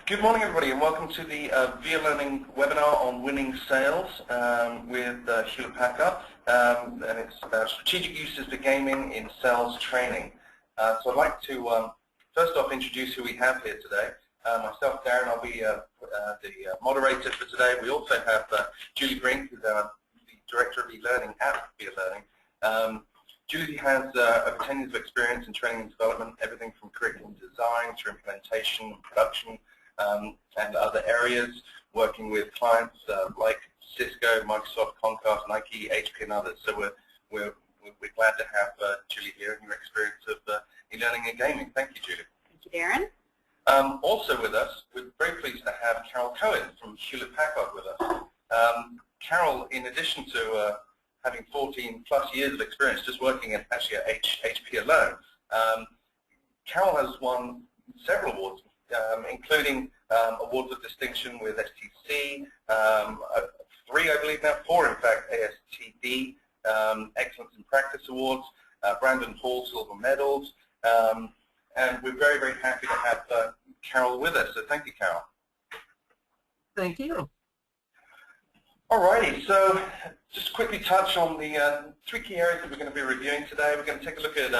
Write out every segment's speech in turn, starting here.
Good morning, everybody, and welcome to the VIA Learning webinar on winning sales with Hewlett-Packard, and it's strategic uses for gaming in sales training. So I'd like to first off introduce who we have here today. Myself, Darren, I'll be the moderator for today. We also have Julie Brink, who's the Director of e-Learning at VIA Learning. Julie has over 10 years of experience in training and development, everything from curriculum design to implementation, production, and other areas, working with clients like Cisco, Microsoft, Comcast, Nike, HP, and others. So we're glad to have Julie here and your experience of e-learning and gaming. Thank you, Julie. Thank you, Darren. Also with us, we're very pleased to have Carol Cohen from Hewlett-Packard with us. Carol, in addition to having 14 plus years of experience just working at HP alone, Carol has won several awards, including awards of distinction with STC, 3 I believe now, 4 in fact, ASTD, Excellence in Practice Awards, Brandon Hall Silver Medals, and we're very, very happy to have Carol with us, so thank you, Carol. Thank you. Alrighty, so just quickly touch on the 3 key areas that we're going to be reviewing today. We're going to take a look at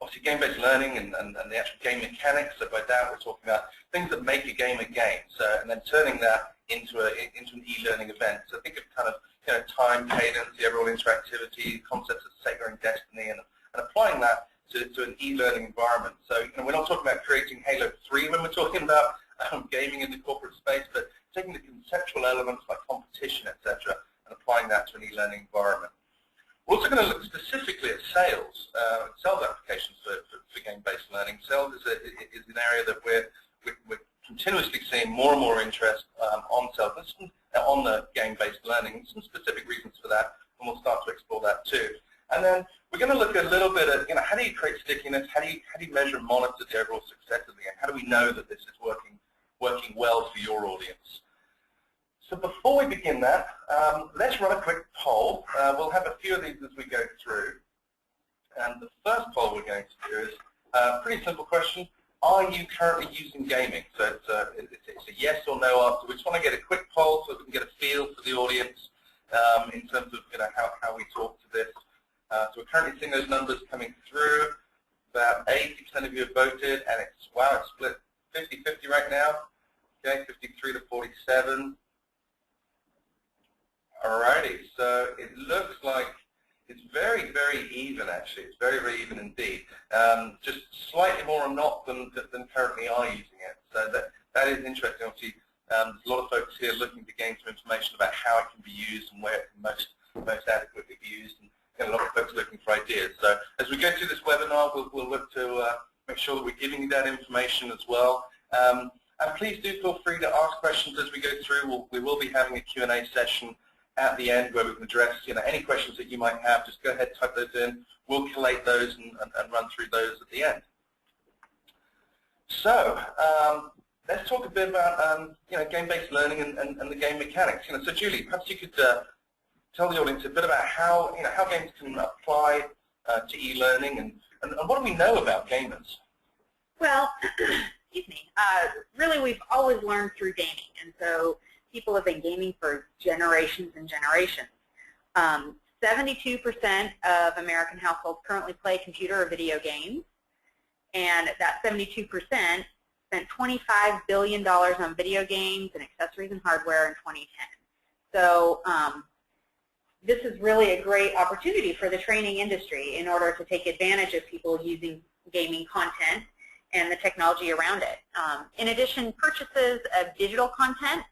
obviously game-based learning and the actual game mechanics. So by that we're talking about things that make a game a game. So and then turning that into an e-learning event. So think of kind of time, cadence, the overall interactivity, concepts of Sega and Destiny, and applying that to an e-learning environment. So we're not talking about creating Halo 3 when we're talking about gaming in the corporate space, but taking the conceptual elements like competition, etc., and applying that to an e-learning environment. We're also going to look specifically at sales applications for game-based learning. Sales is an area that we're continuously seeing more and more interest on sales, on the game-based learning. Some specific reasons for that, and we'll start to explore that too. And then we're going to look at a little bit at how do you create stickiness, how do you measure and monitor the overall success of the game, how do we know that this is working well for your audience. So before we begin that, let's run a quick poll. We'll have a few of these as we go through. And the first poll we're going to do is a pretty simple question. Are you currently using gaming? So it's a yes or no answer. We just want to get a quick poll so we can get a feel for the audience in terms of how we talk to this. So we're currently seeing those numbers coming through. About 80% of you have voted, and it's split 50-50 right now. Okay, 53 to 47. Alrighty, so it looks like it's very, very even actually. It's very, very even indeed. Just slightly more or not than currently are using it. So that is interesting. Obviously, there's a lot of folks here looking to gain some information about how it can be used and where it can most adequately be used, and a lot of folks looking for ideas. So as we go through this webinar, we'll look to make sure that we're giving you that information as well. And please do feel free to ask questions as we go through. We will be having a Q&A session at the end where we can address any questions that you might have. Just go ahead, type those in. We'll collate those and run through those at the end. So let's talk a bit about game-based learning and the game mechanics. So Julie, perhaps you could tell the audience a bit about how games can apply to e-learning and what do we know about gamers? Well, excuse me. Really, we've always learned through gaming, and so people have been gaming for generations and generations. 72% of American households currently play computer or video games, and that 72% spent $25 billion on video games and accessories and hardware in 2010. So this is really a great opportunity for the training industry in order to take advantage of people using gaming content and the technology around it. In addition, purchases of digital content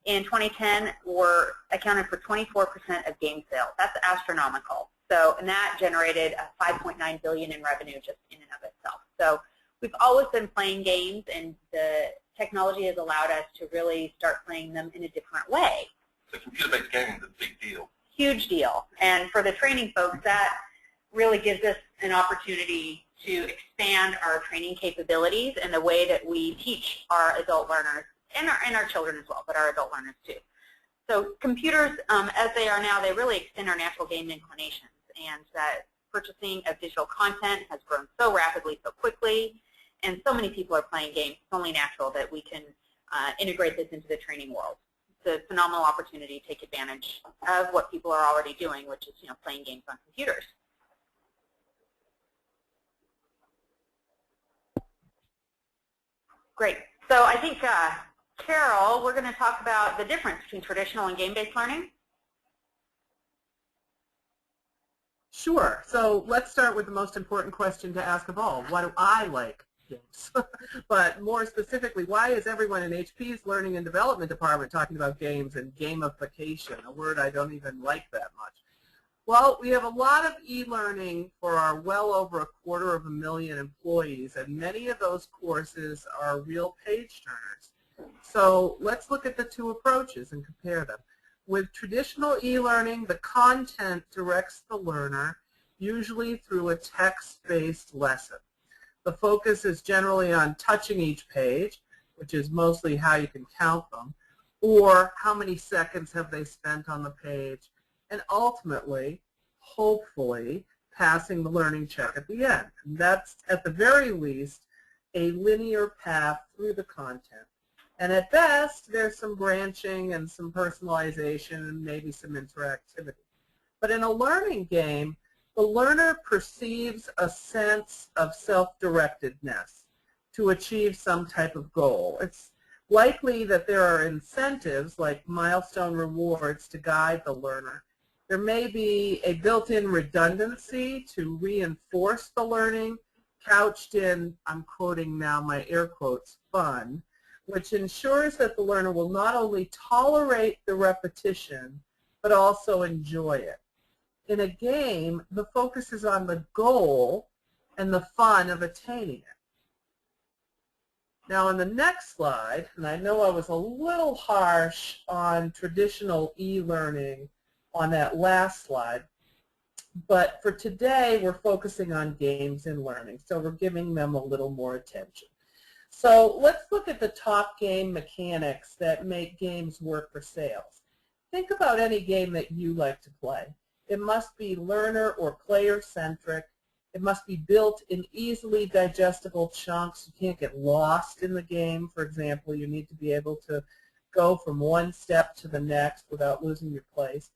in 2010 were accounted for 24% of game sales. That's astronomical. So, and that generated $5.9 billion in revenue just in and of itself. So we've always been playing games, and the technology has allowed us to really start playing them in a different way. So computer-based gaming is a big deal. Huge deal. And for the training folks, that really gives us an opportunity to expand our training capabilities and the way that we teach our adult learners and our children as well, but our adult learners too. So computers, as they are now, they really extend our natural game inclinations, and that purchasing of digital content has grown so rapidly, so quickly, and so many people are playing games. It's only natural that we can integrate this into the training world. It's a phenomenal opportunity to take advantage of what people are already doing, which is playing games on computers. Great. So I think, Carol, we're going to talk about the difference between traditional and game-based learning. Sure. So let's start with the most important question to ask of all. Why do I like games? But more specifically, why is everyone in HP's Learning and Development Department talking about games and gamification, a word I don't even like that much? Well, we have a lot of e-learning for our well over 250,000 employees, and many of those courses are real page turners. So let's look at the two approaches and compare them. With traditional e-learning, the content directs the learner, usually through a text-based lesson. The focus is generally on touching each page, which is mostly how you can count them, or how many seconds have they spent on the page, and ultimately, hopefully, passing the learning check at the end. And that's, at the very least, a linear path through the content. And at best, there's some branching and some personalization and maybe some interactivity. But in a learning game, the learner perceives a sense of self-directedness to achieve some type of goal. It's likely that there are incentives, like milestone rewards, to guide the learner. There may be a built-in redundancy to reinforce the learning, couched in, I'm quoting now my air quotes, fun, which ensures that the learner will not only tolerate the repetition, but also enjoy it. In a game, the focus is on the goal and the fun of attaining it. Now on the next slide, and I know I was a little harsh on traditional e-learning on that last slide, but for today we're focusing on games and learning, so we're giving them a little more attention. So let's look at the top game mechanics that make games work for sales. Think about any game that you like to play. It must be learner or player-centric. It must be built in easily digestible chunks. You can't get lost in the game. For example, you need to be able to go from one step to the next without losing your place.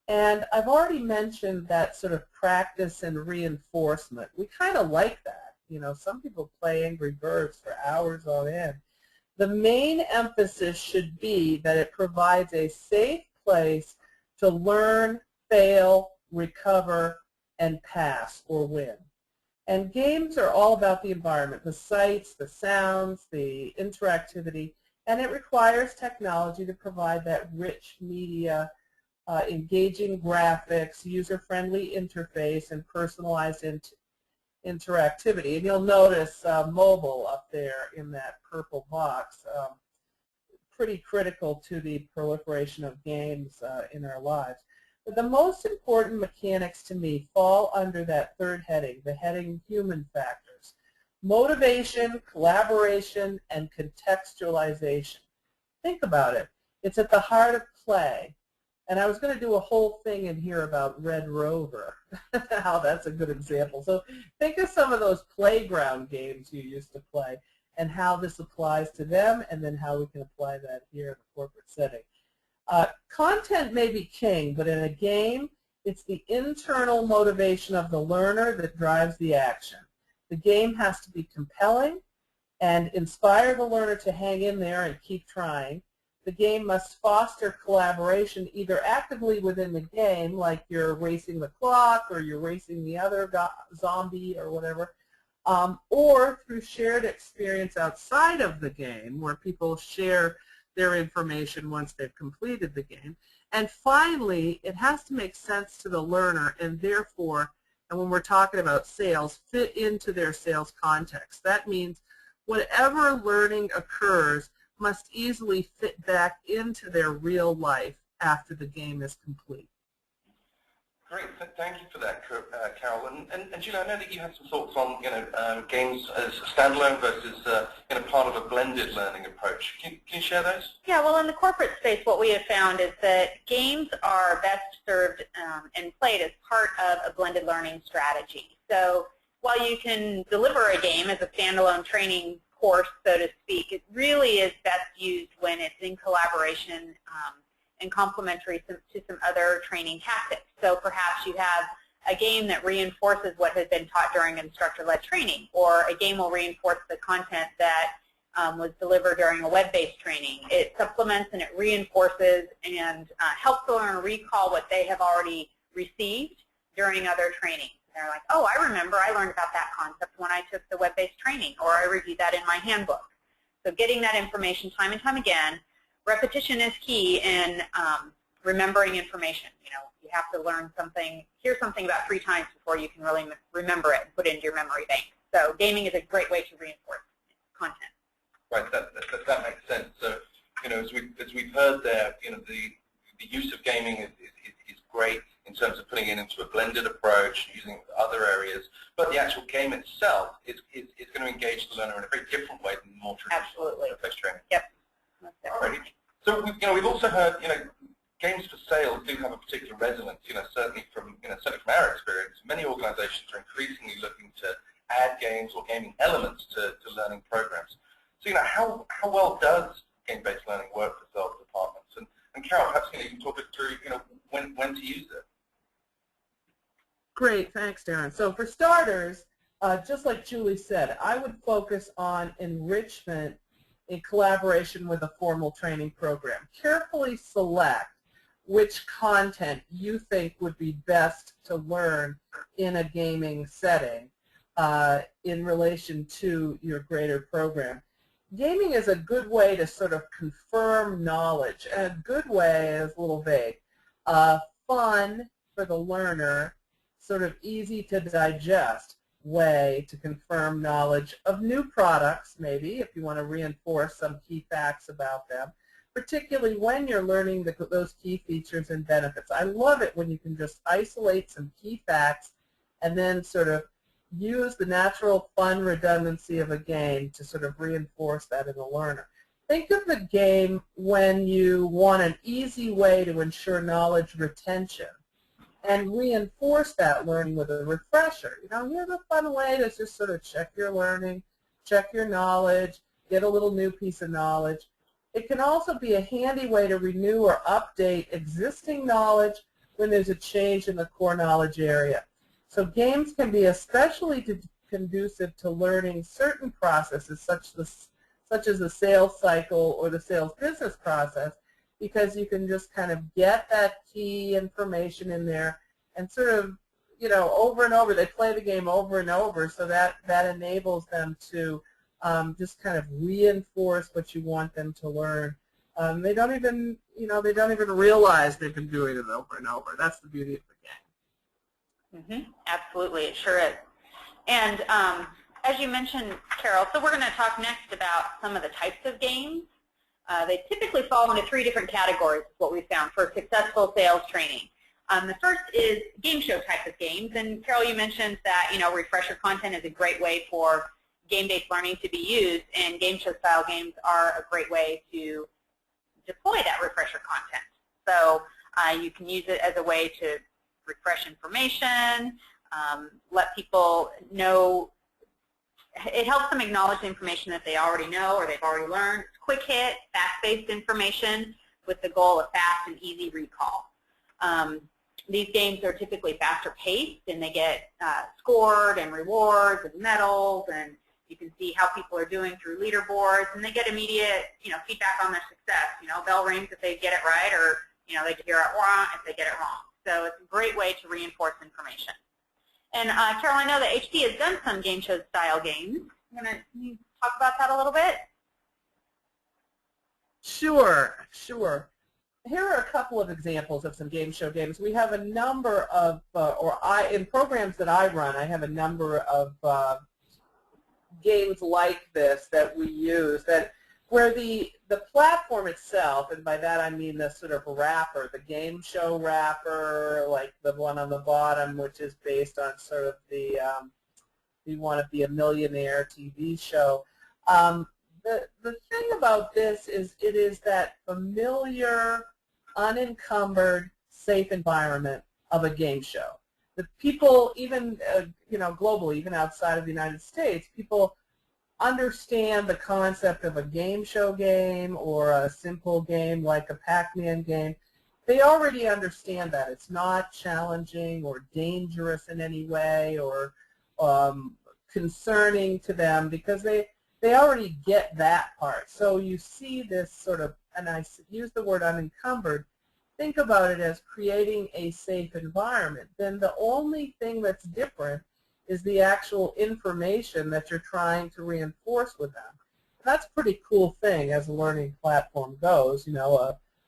And I've already mentioned that sort of practice and reinforcement. We kind of like that. You know, some people play Angry Birds for hours on end. The main emphasis should be that it provides a safe place to learn, fail, recover, and pass or win. And games are all about the environment, the sights, the sounds, the interactivity, and it requires technology to provide that rich media, engaging graphics, user-friendly interface, and personalized interactivity. And you'll notice mobile up there in that purple box, pretty critical to the proliferation of games in our lives. But the most important mechanics to me fall under that third heading, the heading human factors. Motivation, collaboration, and contextualization. Think about it. It's at the heart of play. And I was going to do a whole thing in here about Red Rover, how that's a good example. So think of some of those playground games you used to play and how this applies to them, and then how we can apply that here in a corporate setting. Content may be king, but in a game, it's the internal motivation of the learner that drives the action. The game has to be compelling and inspire the learner to hang in there and keep trying. The game must foster collaboration either actively within the game, like you're racing the clock or you're racing the other zombie or whatever, or through shared experience outside of the game where people share their information once they've completed the game. And finally, it has to make sense to the learner and therefore, and when we're talking about sales, fit into their sales context. That means whatever learning occurs must easily fit back into their real life after the game is complete. Great, thank you for that, Carol. And Julie, I know that you have some thoughts on games as standalone versus part of a blended learning approach. Can you share those? Yeah, well, in the corporate space, what we have found is that games are best served and played as part of a blended learning strategy. So while you can deliver a game as a standalone training course, so to speak. It really is best used when it's in collaboration and complementary to some other training tactics. So perhaps you have a game that reinforces what has been taught during instructor-led training, or a game will reinforce the content that was delivered during a web-based training. It supplements and it reinforces and helps the learner recall what they have already received during other training. They're like, oh, I remember I learned about that concept when I took the web-based training, or I reviewed that in my handbook. So getting that information time and time again. Repetition is key in remembering information. You know, you have to learn something, hear something about 3 times before you can really remember it and put it into your memory bank. So gaming is a great way to reinforce content. Right, that makes sense. So, you know, as we've heard there, you know, the use of gaming is great in terms of putting it into a blended approach, using other areas, but the actual game itself is going to engage the learner in a very different way than more traditional web-based training. Yep. Alrighty. So, you know, we've also heard, you know, games for sales do have a particular resonance. You know, certainly from our experience, many organizations are increasingly looking to add games or gaming elements to learning programs. So, you know, how well does game-based learning work for sales departments? And Carol, perhaps you can talk us through, you know, when to use it. Great, thanks, Darren. So for starters, just like Julie said, I would focus on enrichment in collaboration with a formal training program. Carefully select which content you think would be best to learn in a gaming setting in relation to your greater program. Gaming is a good way to sort of confirm knowledge, and a good way is a little vague. Fun for the learner, sort of easy to digest way to confirm knowledge of new products, maybe, if you want to reinforce some key facts about them, particularly when you're learning those key features and benefits. I love it when you can just isolate some key facts and then sort of use the natural fun redundancy of a game to sort of reinforce that in the learner. Think of the game when you want an easy way to ensure knowledge retention and reinforce that learning with a refresher. You know, here's a fun way to just sort of check your learning, check your knowledge, get a little new piece of knowledge. It can also be a handy way to renew or update existing knowledge when there's a change in the core knowledge area. So games can be especially conducive to learning certain processes such as the sales cycle or the sales business process, because you can just kind of get that key information in there and sort of, you know, over and over. They play the game over and over, so that enables them to just kind of reinforce what you want them to learn. They don't even, you know, they don't even realize they've been doing it over and over. That's the beauty of the game. Absolutely, it sure is. And as you mentioned, Carol, so we're going to talk next about some of the types of games. They typically fall into 3 different categories, is what we found, for successful sales training. The first is game show type of games. And Carol, you mentioned that, you know, refresher content is a great way for game-based learning to be used, and game show style games are a great way to deploy that refresher content. So you can use it as a way to refresh information, let people know. It helps them acknowledge the information that they already know or they've already learned. It's quick hit, fast-paced information with the goal of fast and easy recall. These games are typically faster paced, and they get scored and rewards and medals, and you can see how people are doing through leaderboards, and they get immediate, you know, feedback on their success. You know, bell rings if they get it right, or, you know, they hear it wrong if they get it wrong. So it's a great way to reinforce information. And Carol, I know that HD has done some game show style games. Can you talk about that a little bit? Sure. Here are a couple of examples of some game show games. We have a number of, in programs that I run, I have a number of games like this that we use, where the platform itself, and by that I mean the sort of wrapper, the game show wrapper, like the one on the bottom, which is based on sort of the "You Want to Be a Millionaire" TV show. The thing about this is it is that familiar, unencumbered, safe environment of a game show. The people, even you know, globally, even outside of the United States, people understand the concept of a game show game or a simple game like a Pac-Man game, they already understand that. It's not challenging or dangerous in any way or concerning to them because they already get that part. So you see this sort of, and I use the word unencumbered, think about it as creating a safe environment. Then the only thing that's different is the actual information that you're trying to reinforce with them. And that's a pretty cool thing as a learning platform goes, you know,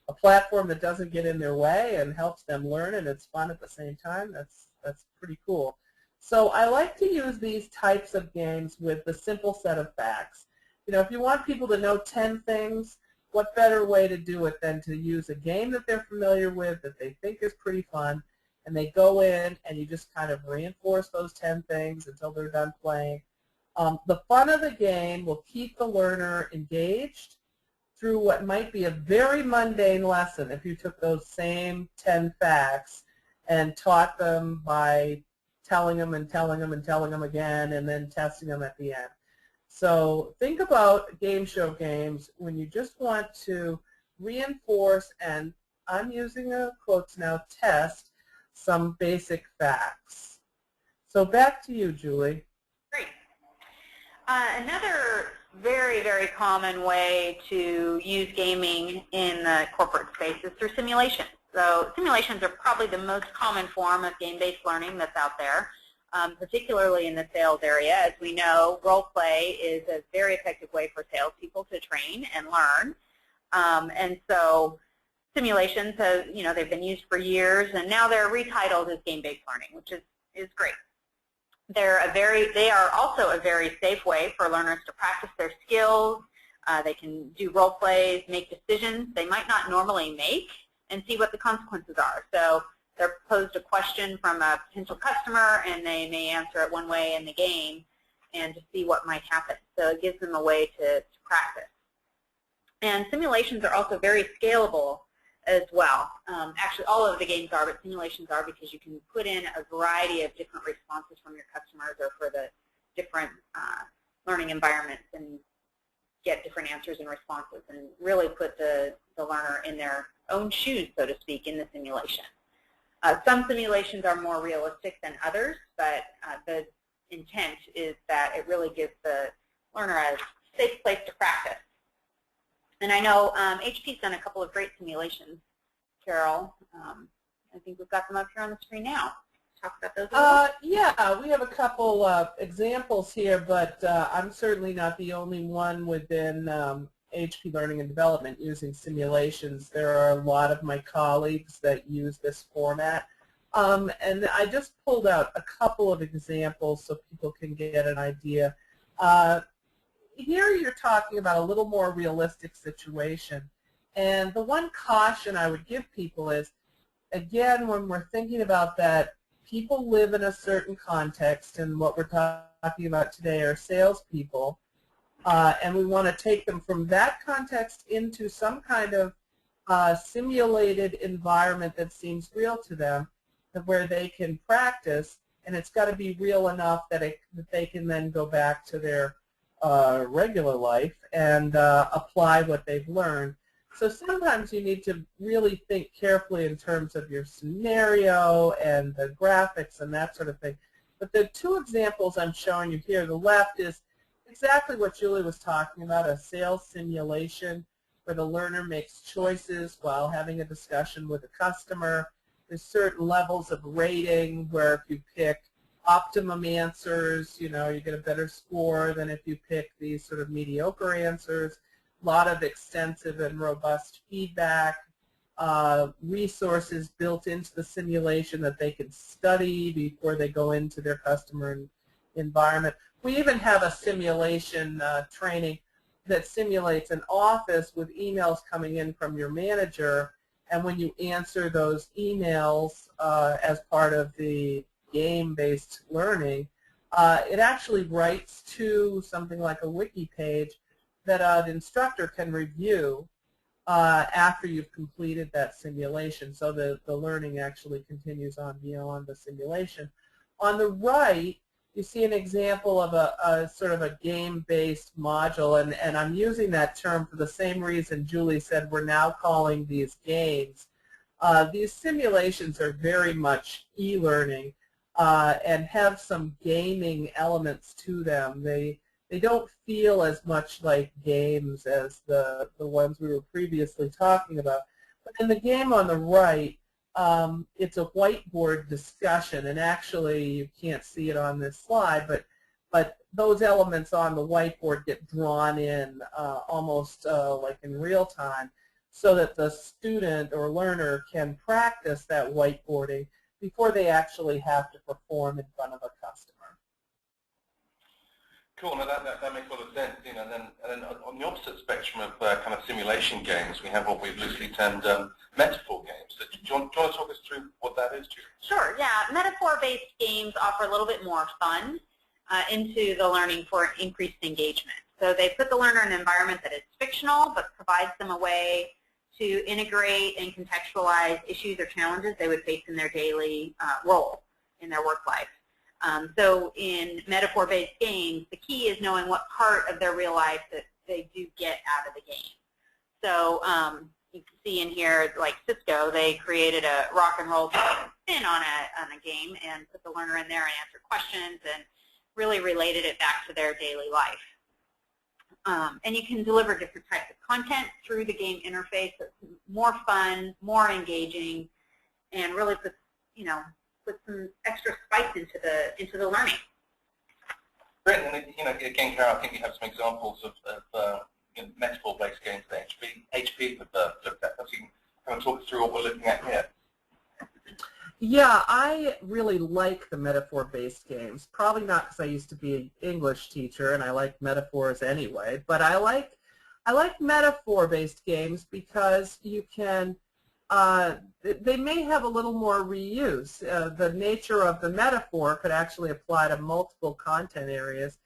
a platform that doesn't get in their way and helps them learn and it's fun at the same time. That's pretty cool. So I like to use these types of games with the simple set of facts. You know, if you want people to know 10 things, what better way to do it than to use a game that they're familiar with, that they think is pretty fun, and they go in and you just kind of reinforce those 10 things until they're done playing. The fun of the game will keep the learner engaged through what might be a very mundane lesson if you took those same 10 facts and taught them by telling them and telling them and telling them again and then testing them at the end. So think about game show games when you just want to reinforce, and I'm using quotes now, test some basic facts. So back to you, Julie. Great. Another very, very common way to use gaming in the corporate space is through simulations. So simulations are probably the most common form of game-based learning that's out there. Particularly in the sales area. As we know, role play is a very effective way for salespeople to train and learn. And so simulations have, you know, they've been used for years, and now they're retitled as game-based learning, which is great. They are also a very safe way for learners to practice their skills. They can do role plays, make decisions they might not normally make, and see what the consequences are. So they're posed a question from a potential customer, and they may answer it one way in the game and to see what might happen. So it gives them a way to practice. And simulations are also very scalable as well. Actually, all of the games are, but simulations are, because you can put in a variety of different responses from your customers or for the different learning environments and get different answers and responses and really put the learner in their own shoes, so to speak, in the simulation. Some simulations are more realistic than others, but the intent is that it really gives the learner a safe place to practice. And I know HP's done a couple of great simulations, Carol. I think we've got them up here on the screen now. Talk about those a little. Yeah, we have a couple examples here, but I'm certainly not the only one within HP Learning and Development using simulations. There are a lot of my colleagues that use this format. And I just pulled out a couple of examples so people can get an idea. Here you're talking about a little more realistic situation. And the one caution I would give people is, again, when we're thinking about that, people live in a certain context, and what we're talking about today are salespeople. And we want to take them from that context into some kind of simulated environment that seems real to them, where they can practice, and it's got to be real enough that they can then go back to their regular life and apply what they've learned. So sometimes you need to really think carefully in terms of your scenario and the graphics and that sort of thing. But the two examples I'm showing you here, the left is exactly what Julie was talking about, a sales simulation where the learner makes choices while having a discussion with a customer. There's certain levels of rating where if you pick optimum answers, you know, you get a better score than if you pick these sort of mediocre answers. A lot of extensive and robust feedback, resources built into the simulation that they can study before they go into their customer environment. We even have a simulation training that simulates an office with emails coming in from your manager, and when you answer those emails as part of the game-based learning, it actually writes to something like a wiki page that an instructor can review after you've completed that simulation. So the learning actually continues on beyond the simulation. On the right, you see an example of a sort of a game-based module, and I'm using that term for the same reason Julie said we're now calling these games. These simulations are very much e-learning and have some gaming elements to them. They don't feel as much like games as the ones we were previously talking about. But in the game on the right, it's a whiteboard discussion, and actually you can't see it on this slide, but those elements on the whiteboard get drawn in almost like in real time, so that the student or learner can practice that whiteboarding before they actually have to perform in front of a customer. Cool. Now that makes a lot of sense. You know, and then on the opposite spectrum of kind of simulation games, we have what we've loosely termed metaphor games. So do you want to talk us through what that is, Julie? Sure. Yeah. Metaphor-based games offer a little bit more fun into the learning for increased engagement. So they put the learner in an environment that is fictional, but provides them a way to integrate and contextualize issues or challenges they would face in their daily role in their work life. So in metaphor-based games, the key is knowing what part of their real life that they do get out of the game. So you can see in here, like Cisco, they created a rock and roll spin on a game and put the learner in there and answered questions and really related it back to their daily life. And you can deliver different types of content through the game interface that's more fun, more engaging, and really puts, put some extra spice into the learning. Great, and again, Carol, I think you have some examples of metaphor-based games that HP have looked at. So you can kind of talk us through what we're looking at here. Yeah, I really like the metaphor-based games. Probably not because I used to be an English teacher and I like metaphors anyway, but I like metaphor-based games because you can, they may have a little more reuse. The nature of the metaphor could actually apply to multiple content areas,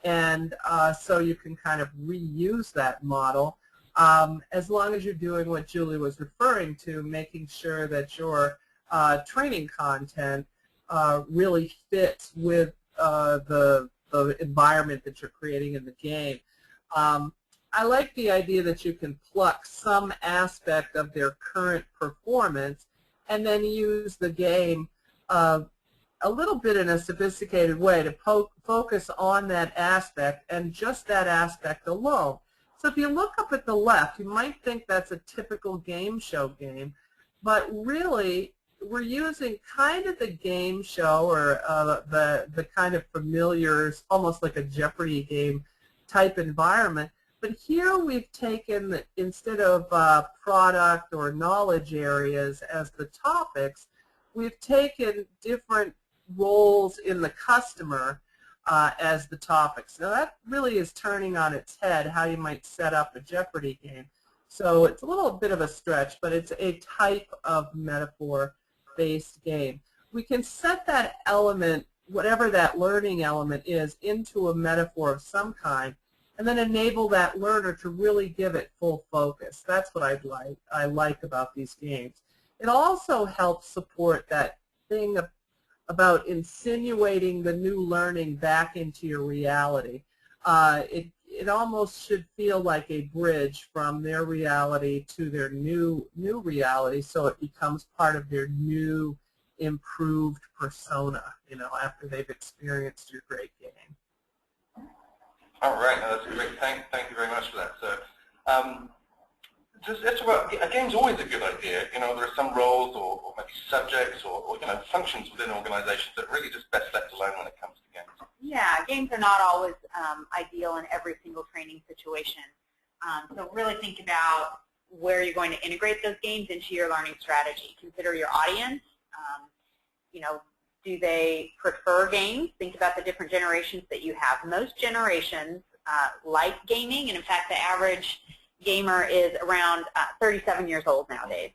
and so you can kind of reuse that model as long as you're doing what Julie was referring to, making sure that your training content really fits with the environment that you're creating in the game. I like the idea that you can pluck some aspect of their current performance and then use the game a little bit in a sophisticated way to focus on that aspect and just that aspect alone. So if you look up at the left, you might think that's a typical game show game, but really we're using kind of the game show or the kind of familiar, almost like a Jeopardy game type environment. But here we've taken, instead of product or knowledge areas as the topics, we've taken different roles in the customer as the topics. Now that really is turning on its head how you might set up a Jeopardy game. So it's a little bit of a stretch, but it's a type of metaphor-based game. We can set that element, whatever that learning element is, into a metaphor of some kind, and then enable that learner to really give it full focus. That's what I like about these games. It also helps support that thing about insinuating the new learning back into your reality. It almost should feel like a bridge from their reality to their new reality, so it becomes part of their new, improved persona, after they've experienced your great game. All right, no, that's great. Thank you very much for that. So, a game's always a good idea. There are some roles or maybe subjects or functions within organizations that really just best left alone when it comes to games. Yeah, games are not always ideal in every single training situation. So really think about where you're going to integrate those games into your learning strategy. Consider your audience. Do they prefer games? Think about the different generations that you have. Most generations like gaming, and in fact the average gamer is around 37 years old nowadays.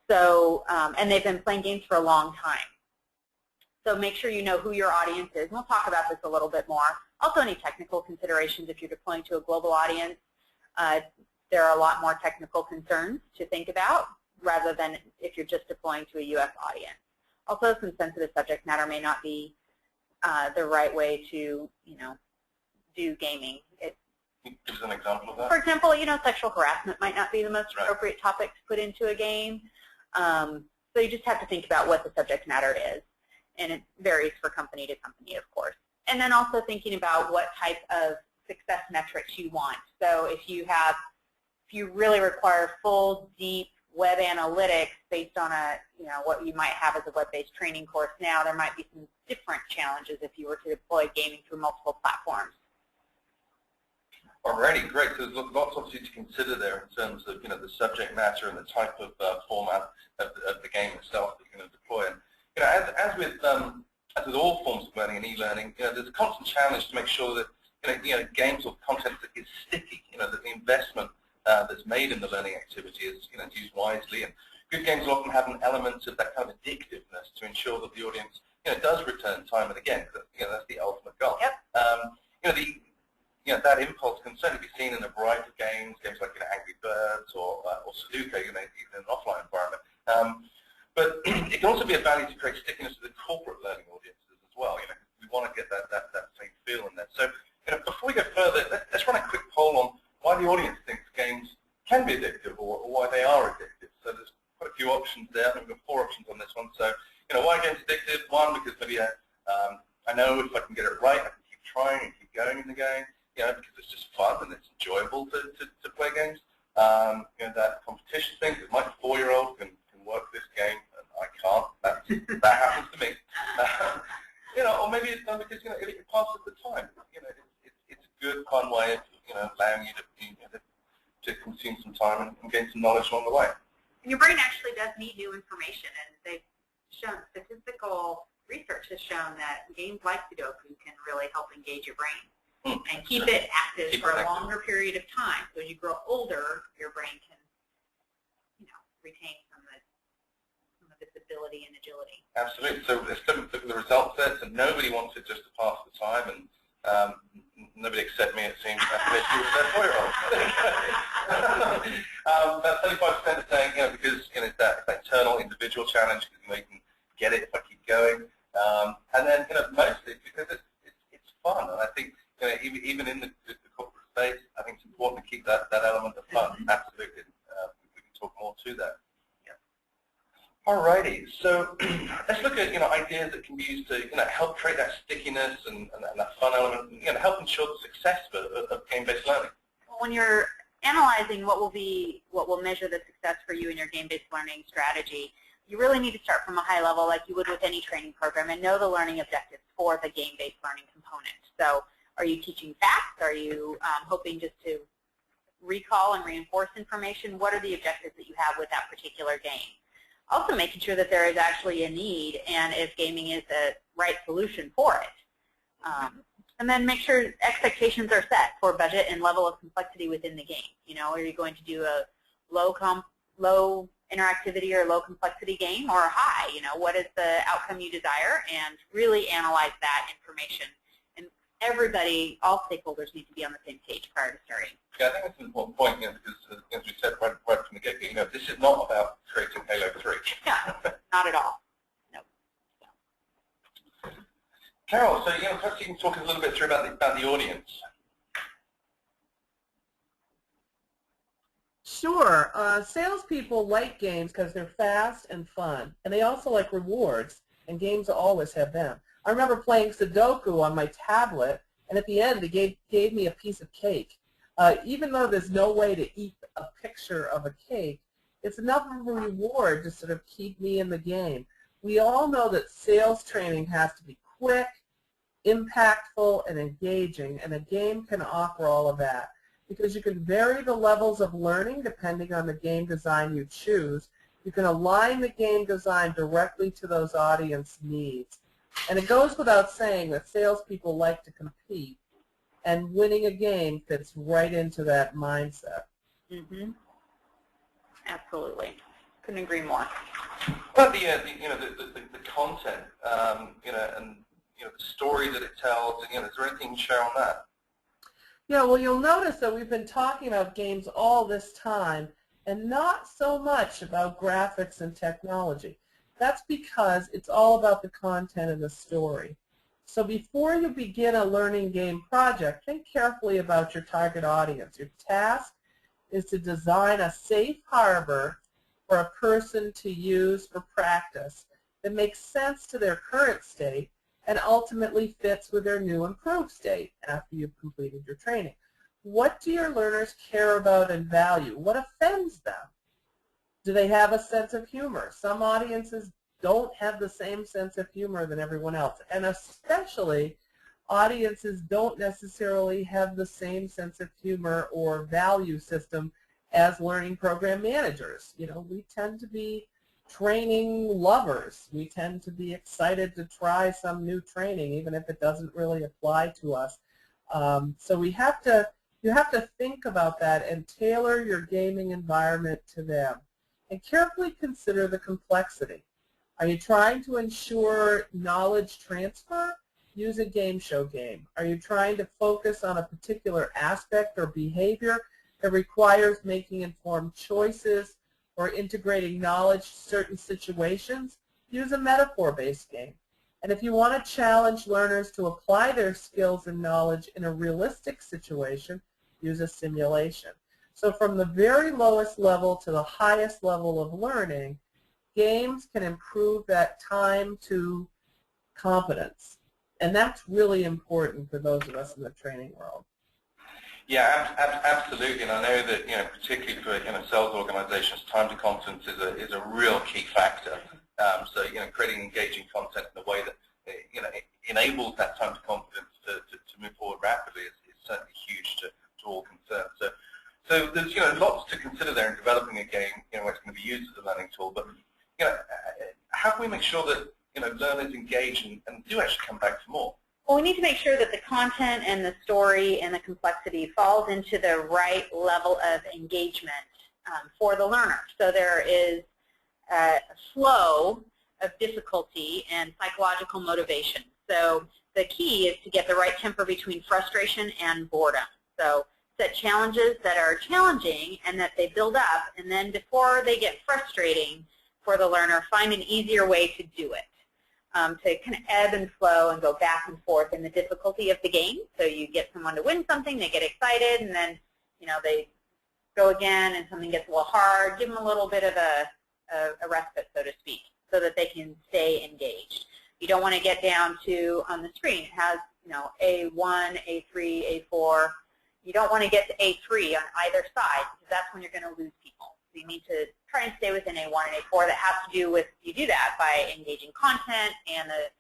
So, and they've been playing games for a long time. So make sure you know who your audience is. And we'll talk about this a little bit more. Also any technical considerations if you're deploying to a global audience. There are a lot more technical concerns to think about rather than if you're just deploying to a U.S. audience. Also, some sensitive subject matter may not be the right way to, do gaming. Give us an example of that. For example, sexual harassment might not be the most appropriate topic to put into a game. So you just have to think about what the subject matter is, and it varies for company to company, of course. And then also thinking about what type of success metrics you want. So if you really require full, deep web analytics based on what you might have as a web-based training course now, there might be some different challenges if you were to deploy gaming through multiple platforms. Alrighty, great. So there's lots obviously to consider there in terms of the subject matter and the type of format of the game itself that you're going to deploy. And as with all forms of learning and e-learning, there's a constant challenge to make sure that games or content that is sticky. That the investment that's made in the learning activity is used wisely. And good games often have an element of that kind of addictiveness to ensure that the audience does return time and again. That's the ultimate goal. Yep. That impulse can certainly be seen in a variety of games like Angry Birds or Sudoku, even in an offline environment. But it can also be a value to create stickiness to the corporate learning audiences as well. We want to get that same feel in there. So before we go further, let's run a quick poll on why the audience thinks games can be addictive or why they are addictive. So there's quite a few options there. I think we've got 4 options on this one. So why are games addictive? One, because maybe I know if I can get it right, I can keep trying and keep going in the game. Because it's just fun and it's enjoyable to play games. That competition thing, because my 4-year-old can work this game and I can't. That happens to me. Or maybe it's done because it passes the time. It's a good, fun way of allowing you to consume some time and gain some knowledge along the way. And your brain actually does need new information, and they've shown, statistical research has shown that games like Sudoku can really help engage your brain. And keep it active for a longer period of time. So as you grow older, your brain can, retain some of its ability and agility. Absolutely. So let's look at the results there. So nobody wants it just to pass the time, and nobody except me, it seems, especially with their 4-year-old. About 35% are saying, because it's that internal individual challenge, because you can get it if I keep going. And then, mostly because it's fun, and I think. Even in the corporate space, I think it's important to keep that element of fun. Absolutely. We can talk more to that. Yeah. Alrighty. So let's look at ideas that can be used to help create that stickiness and that fun element, and help ensure the success of game-based learning. When you're analyzing what will measure the success for you in your game-based learning strategy, you really need to start from a high level, like you would with any training program, and know the learning objectives for the game-based learning component. So. Are you teaching facts? Are you hoping just to recall and reinforce information? What are the objectives that you have with that particular game? Also making sure that there is actually a need and if gaming is the right solution for it. And then make sure expectations are set for budget and level of complexity within the game. Are you going to do a low interactivity or low complexity game or high? What is the outcome you desire? And really analyze that information. Everybody, all stakeholders need to be on the same page prior to starting. Yeah, I think that's an important point, because as we said right from the get-go, this is not about creating Halo 3. Yeah, not at all. No. Carol, so perhaps you can talk a little bit through about the audience. Sure. Salespeople like games because they're fast and fun, and they also like rewards, and games always have them. I remember playing Sudoku on my tablet, and at the end they gave me a piece of cake. Even though there's no way to eat a picture of a cake, it's enough of a reward to sort of keep me in the game. We all know that sales training has to be quick, impactful, and engaging, and a game can offer all of that because you can vary the levels of learning depending on the game design you choose. You can align the game design directly to those audience needs. And it goes without saying that salespeople like to compete, and winning a game fits right into that mindset. Mm-hmm. Absolutely. Couldn't agree more. What about the content, and the story that it tells, is there anything you can share on that? Yeah, well, you'll notice that we've been talking about games all this time, and not so much about graphics and technology. That's because it's all about the content and the story. So before you begin a learning game project, think carefully about your target audience. Your task is to design a safe harbor for a person to use for practice that makes sense to their current state and ultimately fits with their new improved state after you've completed your training. What do your learners care about and value? What offends them? Do they have a sense of humor? Some audiences don't have the same sense of humor than everyone else, and especially audiences don't necessarily have the same sense of humor or value system as learning program managers. You know, we tend to be training lovers. We tend to be excited to try some new training, even if it doesn't really apply to us. So you have to think about that and tailor your gaming environment to them. And carefully consider the complexity. Are you trying to ensure knowledge transfer? Use a game show game. Are you trying to focus on a particular aspect or behavior that requires making informed choices or integrating knowledge to certain situations? Use a metaphor-based game. And if you want to challenge learners to apply their skills and knowledge in a realistic situation, use a simulation. So from the very lowest level to the highest level of learning, games can improve that time to competence. And that's really important for those of us in the training world. Yeah, absolutely. And I know that, you know, particularly for, you know, sales organizations, time to competence is a real key factor. So, you know, creating engaging content in a way that, you know, enables that time to competence to move forward rapidly is certainly huge to all concerned. So there's, you know, lots to consider there in developing a game, you know, where it's going to be used as a learning tool. But, you know, how can we make sure that, you know, learners engage and do actually come back for more? Well, we need to make sure that the content and the story and the complexity falls into the right level of engagement for the learner. So there is a flow of difficulty and psychological motivation. So the key is to get the right temper between frustration and boredom. So set challenges that are challenging and that they build up, and then before they get frustrating for the learner, find an easier way to do it. To kind of ebb and flow and go back and forth in the difficulty of the game. So you get someone to win something, they get excited, and then, you know, they go again and something gets a little hard. Give them a little bit of a respite, so to speak, so that they can stay engaged. You don't want to get down to, on the screen, it has, you know, A1, A3, A4. You don't want to get to A3 on either side, because that's when you're going to lose people. So you need to try and stay within A1 and A4. That has to do with, you do that by engaging content and the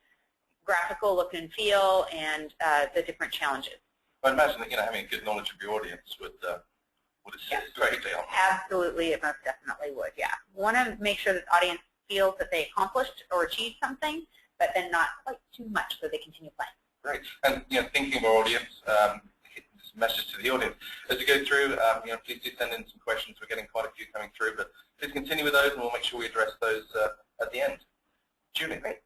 graphical look and feel and the different challenges. I imagine that, you know, having a good knowledge of your audience would assist greatly on that. Absolutely, it most definitely would, yeah. You want to make sure that the audience feels that they accomplished or achieved something, but then not quite too much so they continue playing. Great. And, you know, thinking of our audience, this message to the audience, as you go through, you know, please do send in some questions. We're getting quite a few coming through, but please continue with those, and we'll make sure we address those at the end. Julie, great.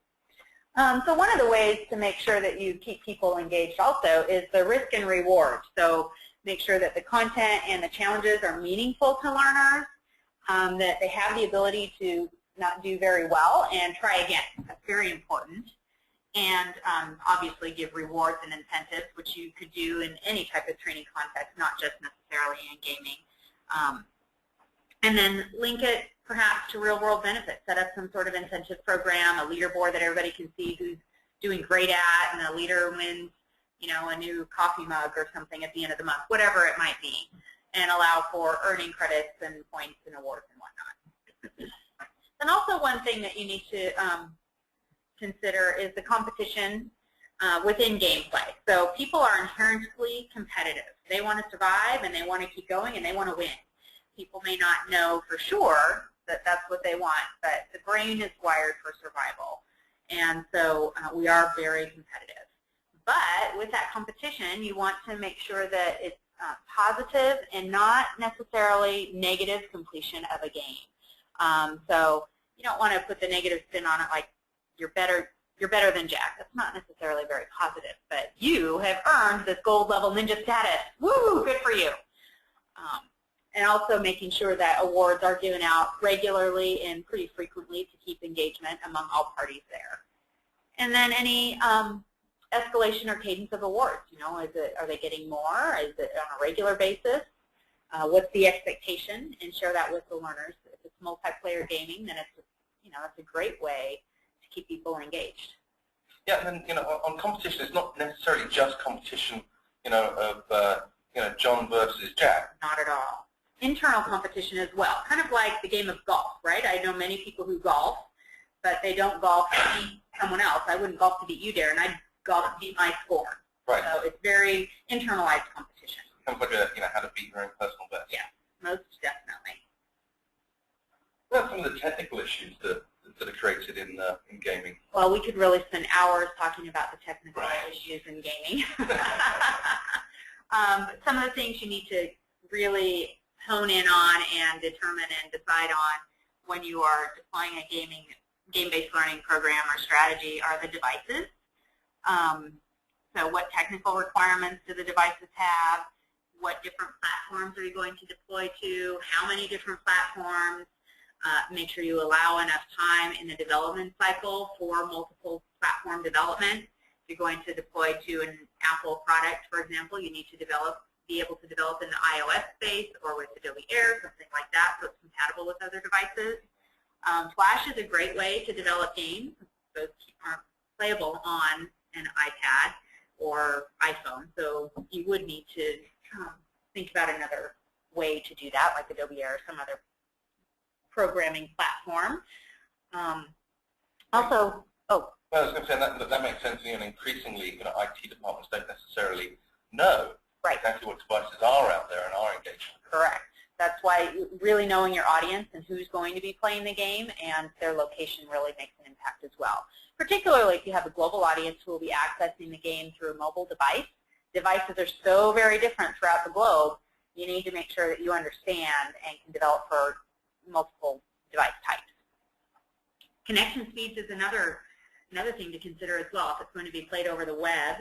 So one of the ways to make sure that you keep people engaged also is the risk and reward. So make sure that the content and the challenges are meaningful to learners, that they have the ability to not do very well and try again. That's very important. And obviously give rewards and incentives, which you could do in any type of training context, not just necessarily in gaming. And then link it perhaps to real-world benefits. Set up some sort of incentive program, a leaderboard that everybody can see who's doing great at, and the leader wins, you know, a new coffee mug or something at the end of the month, whatever it might be, and allow for earning credits and points and awards and whatnot. And also one thing that you need to consider is the competition within gameplay. So people are inherently competitive. They want to survive and they want to keep going and they want to win. People may not know for sure that that's what they want, but the brain is wired for survival. And so we are very competitive. But with that competition, you want to make sure that it's positive and not necessarily negative completion of a game. So you don't want to put the negative spin on it like you're better than Jack. That's not necessarily very positive, but you have earned this gold level ninja status. Woo, good for you. And also making sure that awards are given out regularly and pretty frequently to keep engagement among all parties there. And then any escalation or cadence of awards. You know, are they getting more? Is it on a regular basis? What's the expectation? And share that with the learners. If it's multiplayer gaming, then it's a great way to keep people engaged. Yeah, and then on competition, it's not necessarily just competition, of John versus Jack. Not at all. Internal competition as well, kind of like the game of golf, right? I know many people who golf, but they don't golf to beat someone else. I wouldn't golf to beat you, Darren. I'd golf to beat my score. Right. So it's very internalized competition. Kind of like how to beat your own personal best. Yeah, most definitely. What are some of the technical issues that are created in gaming? Well, we could really spend hours talking about the technical issues in gaming. Some of the things you need to really hone in on and determine and decide on when you are deploying a game-based learning program or strategy are the devices. So what technical requirements do the devices have? What different platforms are you going to deploy to? How many different platforms? Make sure you allow enough time in the development cycle for multiple platform development. If you're going to deploy to an Apple product, for example, you need to be able to develop in the iOS space or with Adobe Air, something like that, so it's compatible with other devices. Flash is a great way to develop games. Those aren't playable on an iPad or iPhone, so you would need to think about another way to do that, like Adobe Air or some other programming platform. Also, well, I was going to say that makes sense. Increasingly, IT departments don't necessarily know exactly what devices are out there and are engaged. Correct. That's why really knowing your audience and who's going to be playing the game and their location really makes an impact as well. Particularly if you have a global audience who will be accessing the game through a mobile device. Devices are so very different throughout the globe. You need to make sure that you understand and can develop for multiple device types. Connection speeds is another thing to consider as well. If it's going to be played over the web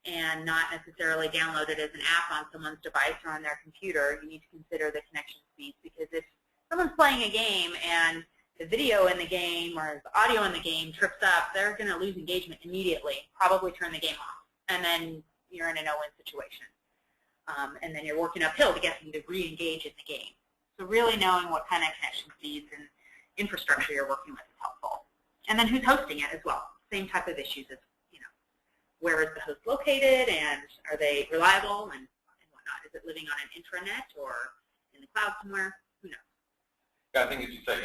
and not necessarily downloaded as an app on someone's device or on their computer, you need to consider the connection speeds, because if someone's playing a game and the video in the game or the audio in the game trips up, they're going to lose engagement immediately, probably turn the game off, and then you're in a no-win situation. And then you're working uphill to get them to re-engage in the game. So really knowing what kind of connection speeds and infrastructure you're working with is helpful. And then who's hosting it as well. Same type of issues as, where is the host located, and are they reliable, and whatnot. Is it living on an intranet or in the cloud somewhere? Who knows? Yeah, I think as you say,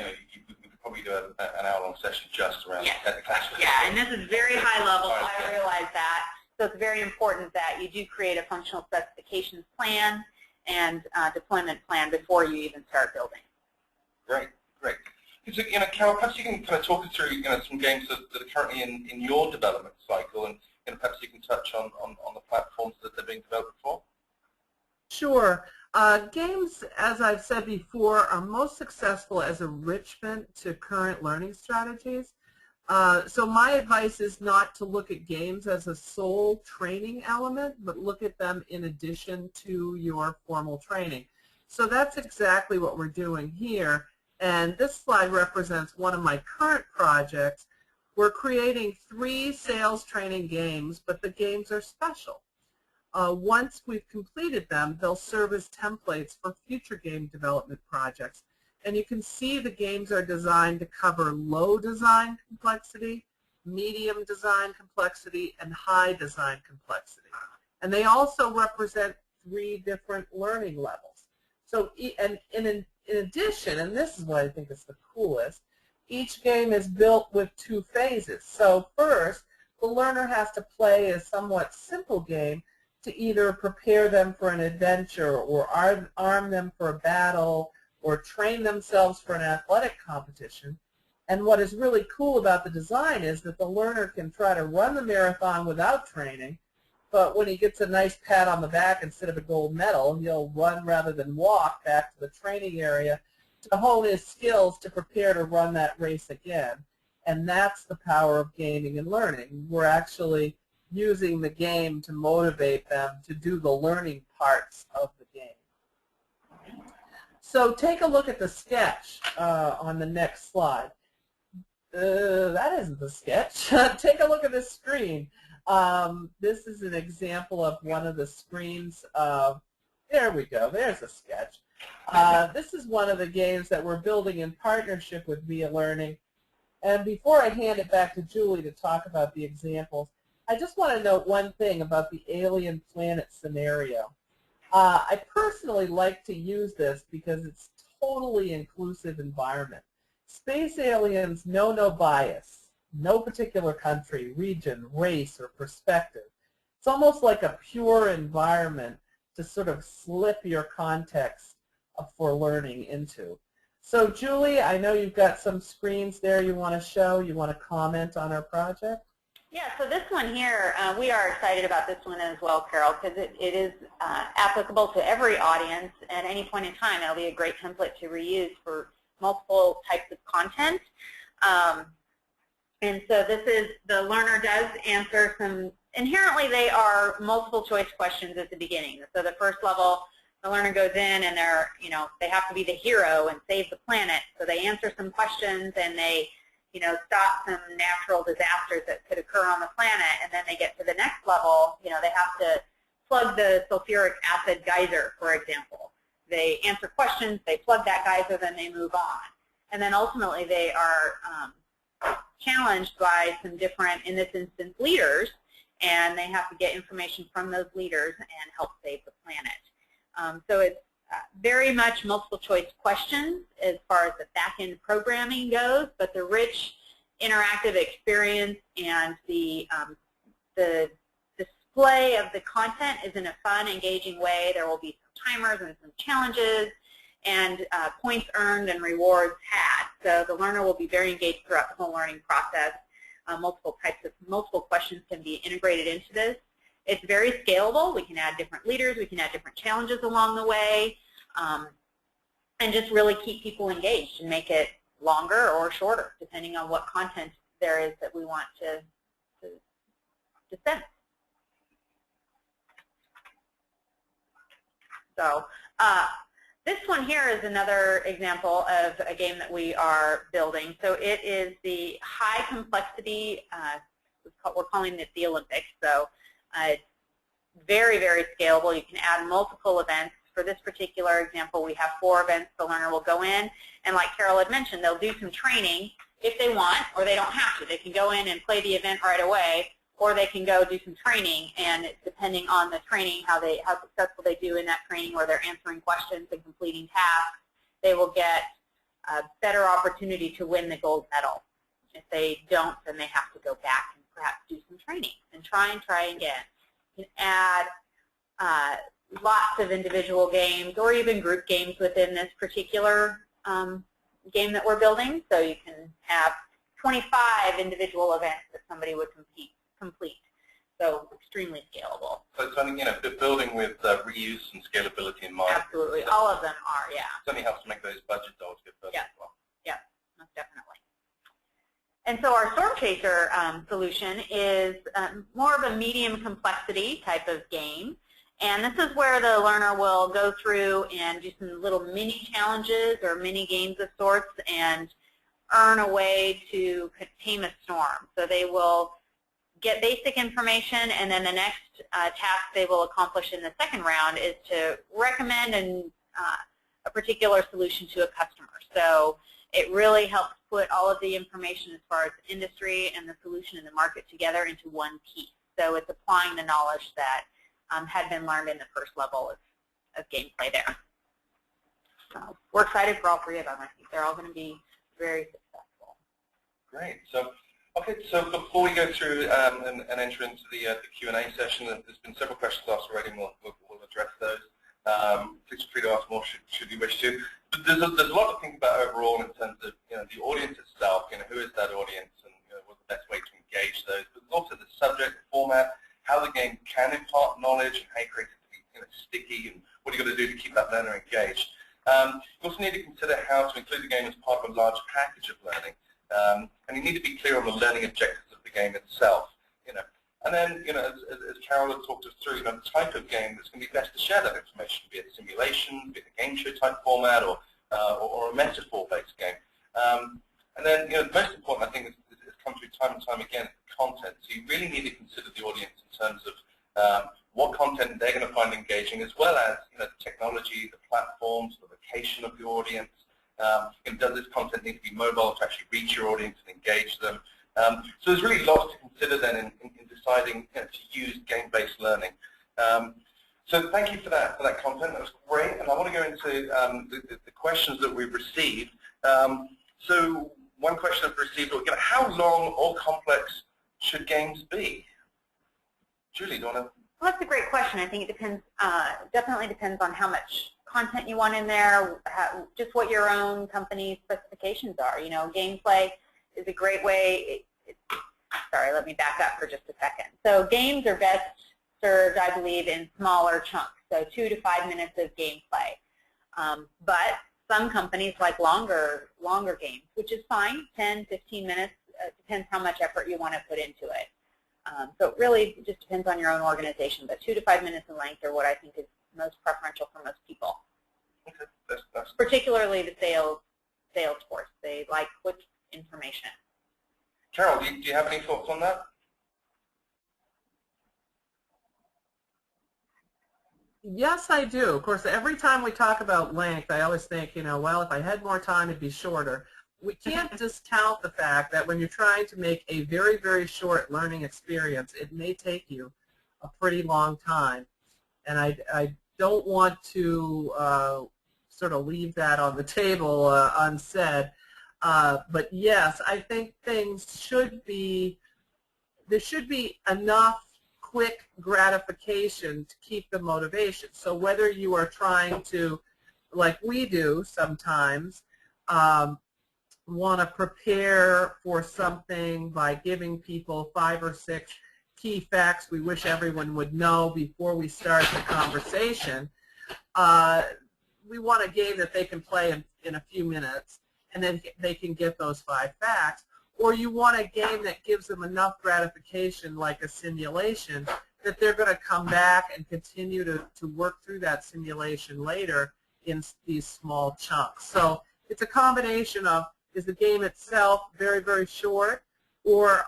we could probably do an hour-long session just around technical aspects. Yeah, and this is very high level, so I realize that. So it's very important that you do create a functional specifications plan and deployment plan before you even start building. Great, great. So, Carol, perhaps you can kind of talk us through some games that are currently in your development cycle, and perhaps you can touch on the platforms that they're being developed for. Sure. Games, as I've said before, are most successful as enrichment to current learning strategies. So my advice is not to look at games as a sole training element, but look at them in addition to your formal training. So that's exactly what we're doing here. And this slide represents one of my current projects. We're creating 3 sales training games, but the games are special. Once we've completed them, they'll serve as templates for future game development projects. And you can see the games are designed to cover low design complexity, medium design complexity, and high design complexity. And they also represent 3 different learning levels. So, and in addition, and this is what I think is the coolest, each game is built with 2 phases. So first, the learner has to play a somewhat simple game to either prepare them for an adventure or arm them for a battle or train themselves for an athletic competition. And what is really cool about the design is that the learner can try to run the marathon without training, but when he gets a nice pat on the back instead of a gold medal, he'll run rather than walk back to the training area to hone his skills to prepare to run that race again. And that's the power of gaming and learning. We're actually using the game to motivate them to do the learning parts of the game. So take a look at the sketch on the next slide. That isn't the sketch. Take a look at this screen. This is an example of one of the screens of, there we go, there's a sketch. This is one of the games that we're building in partnership with Via Learning. And before I hand it back to Julie to talk about the examples, I just want to note one thing about the alien planet scenario. I personally like to use this because it's totally inclusive environment. Space aliens know no bias, no particular country, region, race, or perspective. It's almost like a pure environment to sort of slip your context for learning into. So Julie, I know you've got some screens there you want to show. You want to comment on our project? Yeah, so this one here, we are excited about this one as well, Carol, because it is applicable to every audience at any point in time. It'll be a great template to reuse for multiple types of content. And so this is, the learner does answer some, inherently they are multiple choice questions at the beginning. So the first level, the learner goes in and they're, they have to be the hero and save the planet. So they answer some questions and they, stop some natural disasters that could occur on the planet, and then they get to the next level, they have to plug the sulfuric acid geyser, for example. They answer questions, they plug that geyser, then they move on. And then ultimately they are challenged by some different, in this instance, leaders, and they have to get information from those leaders and help save the planet. So it's very much multiple choice questions as far as the back-end programming goes, but the rich interactive experience and the display of the content is in a fun, engaging way. There will be some timers and some challenges and points earned and rewards had. So the learner will be very engaged throughout the whole learning process. Multiple questions can be integrated into this. It's very scalable. We can add different leaders. We can add different challenges along the way, and just really keep people engaged and make it longer or shorter, depending on what content there is that we want to send. So this one here is another example of a game that we are building. So it is the high complexity, we're calling it the Olympics. So it's very, very scalable. You can add multiple events. For this particular example, we have 4 events. The learner will go in, and like Carol had mentioned, they'll do some training if they want, or they don't have to. They can go in and play the event right away, or they can go do some training, and depending on the training, how successful they do in that training, where they're answering questions and completing tasks, they will get a better opportunity to win the gold medal. If they don't, then they have to go back and perhaps do some training and try again. You can add lots of individual games or even group games within this particular game that we're building. So you can have 25 individual events that somebody would complete. So extremely scalable. So it's only, building with reuse and scalability in mind. Absolutely. All of them are, yeah. It only helps to make those budget dollars get better as well. Yeah, most definitely. And so our Storm Chaser solution is more of a medium complexity type of game. And this is where the learner will go through and do some little mini challenges or mini games of sorts and earn a way to tame a storm. So they will get basic information, and then the next task they will accomplish in the second round is to recommend a particular solution to a customer. So it really helps put all of the information as far as the industry and the solution and the market together into one piece. So it's applying the knowledge that had been learned in the first level of gameplay there. So we're excited for all 3 of them. I think they're all going to be very successful. Great. So, okay. So before we go through and enter into the Q&A session, there's been several questions asked already, and we'll address those. Please feel free to ask more should you wish to. But there's a lot to think about overall in terms of the audience itself. Who is that audience, and what's the best way to engage those. But also the subject, the format, how the game can impart knowledge, and how you create it to be sticky, and what you got to do to keep that learner engaged. You also need to consider how to include the game as part of a large package of learning, and you need to be clear on the learning objectives of the game itself. And then, as Carol had talked us through, the type of game that's going to be best to share that information, be it a simulation, be it a game show type format, or a metaphor-based game. And then, the most important, I think, is come through time and time again, content. So you really need to consider the audience in terms of what content they're going to find engaging, as well as the technology, the platforms, the location of the audience. Does this content need to be mobile to actually reach your audience and engage them? So there's really lots to consider then in deciding to use game-based learning. So thank you for that content. That was great, and I want to go into the questions that we've received. So one question I've received: how long or complex should games be? Julie, do you want to? Well, that's a great question. I think it depends. Definitely depends on how much content you want in there, just what your own company's specifications are. Gameplay is a great way. Sorry, let me back up for just a second. So games are best served, I believe, in smaller chunks, so 2 to 5 minutes of gameplay. But some companies like longer games, which is fine, 10, 15 minutes. Depends how much effort you want to put into it. So it really just depends on your own organization, but 2 to 5 minutes in length are what I think is most preferential for most people. Okay, that's particularly the sales force. They like quick information. Carol, do you have any thoughts on that? Yes, I do. Of course, every time we talk about length, I always think, well, if I had more time, it'd be shorter. We can't discount the fact that when you're trying to make a very, very short learning experience, it may take you a pretty long time. And I don't want to sort of leave that on the table unsaid. But yes, I think there should be enough quick gratification to keep the motivation. So whether you are trying to, like we do sometimes, want to prepare for something by giving people 5 or 6 key facts we wish everyone would know before we start the conversation, we want a game that they can play in a few minutes, and then they can get those 5 facts. Or you want a game that gives them enough gratification, like a simulation, that they're going to come back and continue to work through that simulation later in these small chunks. So it's a combination of, is the game itself very, very short, or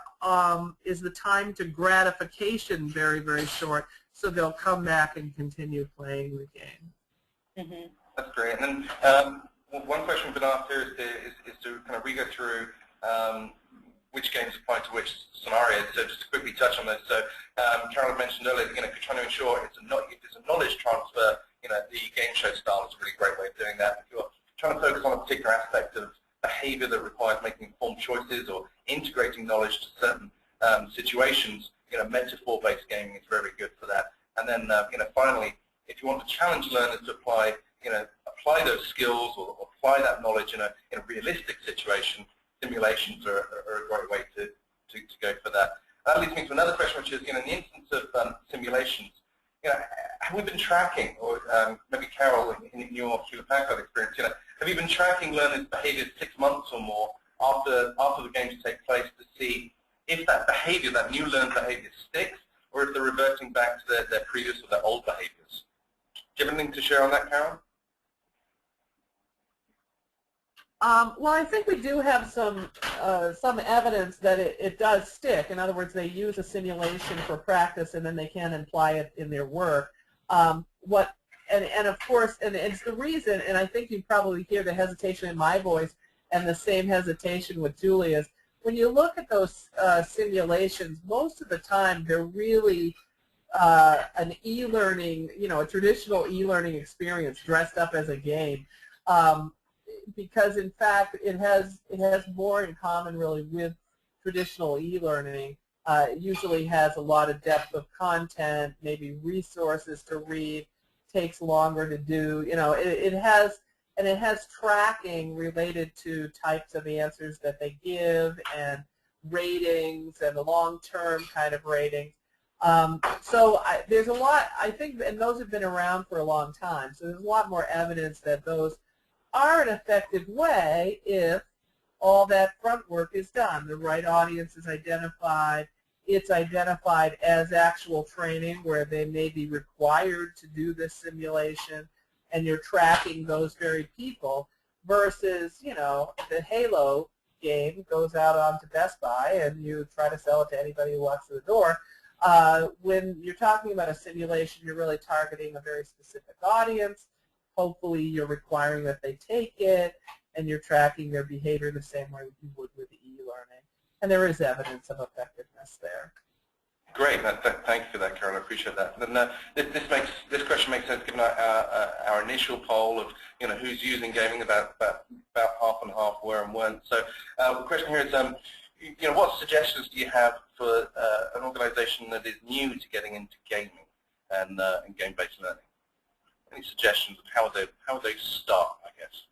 is the time to gratification very, very short, so they'll come back and continue playing the game. Mm-hmm. That's great. And then one question we've been asked here is to kind of re-go through which games apply to which scenarios. So just to quickly touch on those. So Carol mentioned earlier, if you're trying to ensure if it's a knowledge transfer, the game show style is a really great way of doing that. If you're trying to focus on a particular aspect of behavior that requires making informed choices or integrating knowledge to certain situations, metaphor-based gaming is very, very good for that. And then, finally, if you want to challenge learners to apply those skills or apply that knowledge in a realistic situation, simulations are a great way to go for that. That leads me to another question, which is, in the instance of simulations, have we been tracking, or maybe Carol, in your Hewlett-Packard experience, have you been tracking learners' behavior 6 months or more after the games take place to see if that behavior, that new learned behavior, sticks, or if they're reverting back to their previous or their old behaviors? Do you have anything to share on that, Carol? Well, I think we do have some evidence that it does stick. In other words, they use a simulation for practice, and then they can apply it in their work. And of course, and it's the reason, and I think you probably hear the hesitation in my voice and the same hesitation with Julia's. When you look at those simulations, most of the time they're really an e-learning, a traditional e-learning experience dressed up as a game. Because in fact it has more in common really with traditional e-learning. It usually has a lot of depth of content, maybe resources to read, takes longer to do. It has tracking related to types of answers that they give and ratings and the long-term kind of ratings. So there's a lot, I think, and those have been around for a long time. So there's a lot more evidence that those are an effective way if all that front work is done. The right audience is identified. It's identified as actual training where they may be required to do this simulation, and you're tracking those very people versus, the halo game goes out onto Best Buy and you try to sell it to anybody who walks through the door. When you're talking about a simulation, you're really targeting a very specific audience. Hopefully you're requiring that they take it, and you're tracking their behavior the same way you would with e-learning. And there is evidence of effectiveness there. Great. Thank you for that, Carol. I appreciate that. And this question makes sense given our initial poll of who's using gaming. About half and half were and weren't. So the question here is what suggestions do you have for an organization that is new to getting into gaming and game-based learning? Any suggestions of how they start, I guess?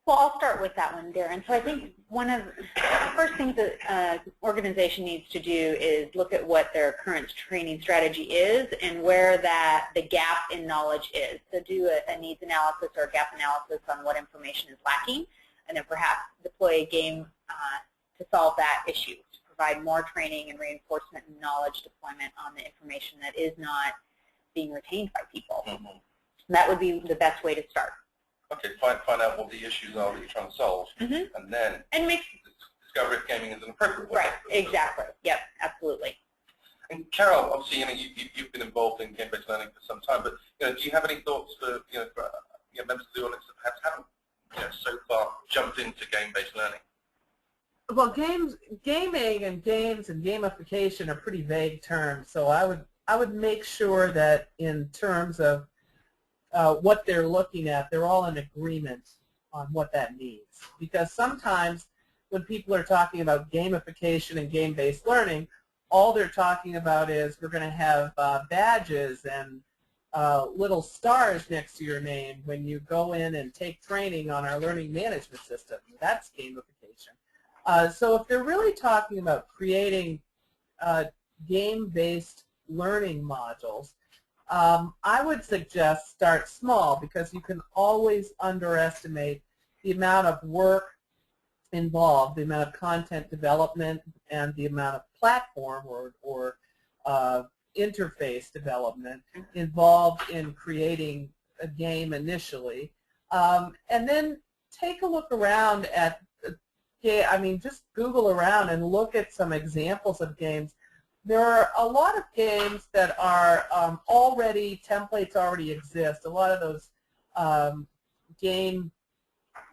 Well, I'll start with that one, Darren. So I think one of the first things that an organization needs to do is look at what their current training strategy is and where the gap in knowledge is. So do a needs analysis or a gap analysis on what information is lacking, and then perhaps deploy a game to solve that issue, to provide more training and reinforcement and knowledge deployment on the information that is not being retained by people. Mm-hmm. That would be the best way to start. Okay, find out what the issues are that you're trying to solve, and then discover if gaming is an appropriate way. Right, exactly. Yep, absolutely. And Carol, obviously, you've been involved in game-based learning for some time, but do you have any thoughts for members of the audience that perhaps haven't so far jumped into game-based learning? Well, gaming and games and gamification are pretty vague terms, so I would make sure that in terms of what they're looking at, they're all in agreement on what that means. Because sometimes when people are talking about gamification and game-based learning, all they're talking about is we're going to have badges and little stars next to your name when you go in and take training on our learning management system. That's gamification. So if they're really talking about creating game-based learning modules, I would suggest start small, because you can always underestimate the amount of work involved, the amount of content development, and the amount of platform or interface development involved in creating a game initially. And then take a look around at, just Google around and look at some examples of games. There are a lot of games that are templates already exist. A lot of those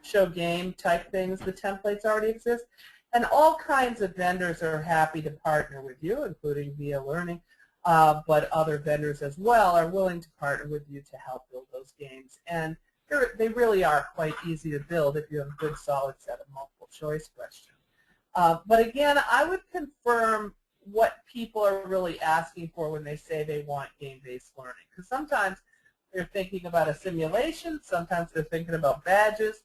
show game type things, the templates already exist. And all kinds of vendors are happy to partner with you, including VIA Learning, but other vendors as well are willing to partner with you to help build those games. And they really are quite easy to build if you have a good solid set of multiple choice questions. But again, I would confirm what people are really asking for when they say they want game-based learning. Because sometimes they're thinking about a simulation, sometimes they're thinking about badges.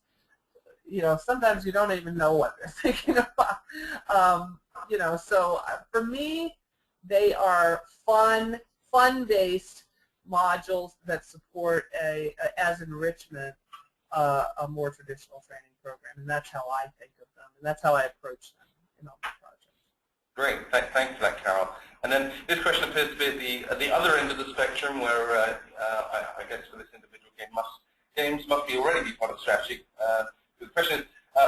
Sometimes you don't even know what they're thinking about. So for me, they are fun-based modules that support as enrichment a more traditional training program, and that's how I think of them, and that's how I approach them in all my projects. Great, thanks for that, Carol. And then this question appears to be at the other end of the spectrum, where I guess for this individual games must be already be part of the strategy. The question is,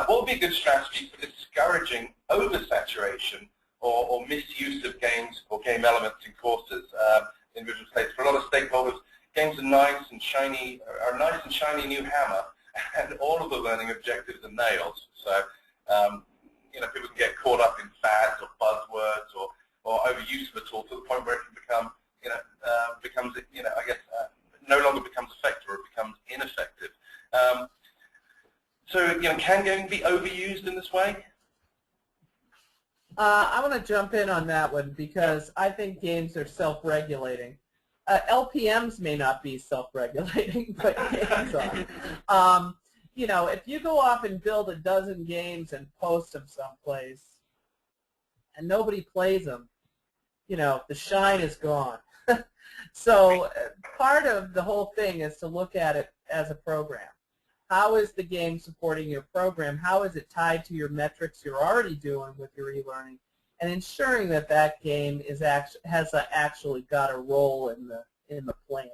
what would be a good strategy for discouraging oversaturation or misuse of games or game elements in courses? Individual states, for a lot of stakeholders, games are nice and shiny new hammer, and all of the learning objectives are nails. So people can get caught up in fads or buzzwords or overuse of a tool to the point where it can become, no longer becomes effective, or it becomes ineffective. So, can gaming be overused in this way? I want to jump in on that one, because I think games are self-regulating. LPMs may not be self-regulating, but games are. If you go off and build a dozen games and post them someplace, and nobody plays them, the shine is gone. So part of the whole thing is to look at it as a program. How is the game supporting your program? How is it tied to your metrics you're already doing with your e-learning, and ensuring that that game has actually got a role in the plan.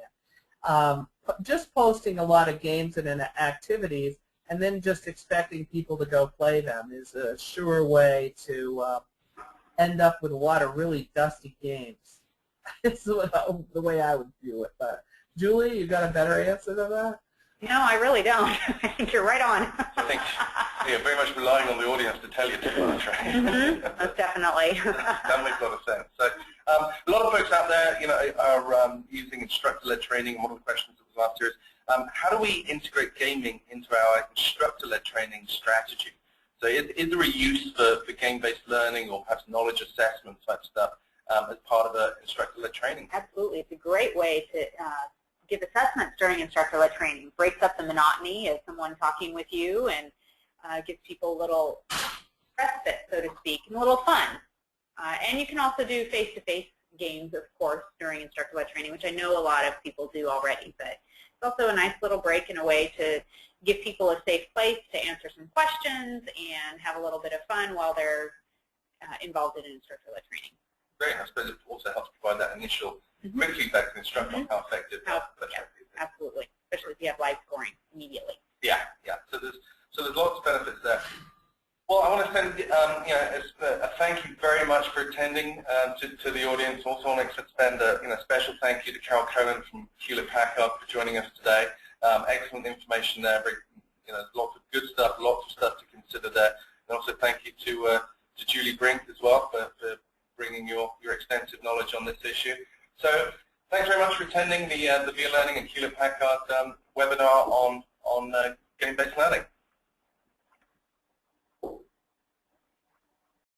Just posting a lot of games and activities and then just expecting people to go play them is a sure way to end up with a lot of really dusty games. It's the way I would view it. But Julie, you got a better answer to that? No, I really don't. I think you're right on. I think you're very much relying on the audience to tell you too much, right? Mm-hmm. Most definitely. That makes a lot of sense. So a lot of folks out there, are using instructor-led training. One of the questions that was asked here is, how do we integrate gaming into our instructor-led training strategy? So is there a use for game-based learning or perhaps knowledge assessment type stuff as part of the instructor-led training? Absolutely. It's a great way to give assessments during instructor-led training. Breaks up the monotony of someone talking with you and gives people a little respite, so to speak, and a little fun. And you can also do face-to-face games, of course, during instructor-led training, which I know a lot of people do already. But it's also a nice little break and a way to give people a safe place to answer some questions and have a little bit of fun while they're involved in instructor-led training. Great. I suppose it also helps provide that initial quick feedback to the instructor on how effective that strategy is. Absolutely, especially if you have live scoring immediately. Yeah. So there's lots of benefits there. Well, I want to send a thank you very much for attending to the audience. Also, I want to extend a special thank you to Carol Cohen from Hewlett-Packard for joining us today. Excellent information there. Lots of good stuff, lots of stuff to consider there. And also thank you to Julie Brink as well for bringing your extensive knowledge on this issue. So thanks very much for attending the VIA Learning and Hewlett-Packard webinar on game-based learning.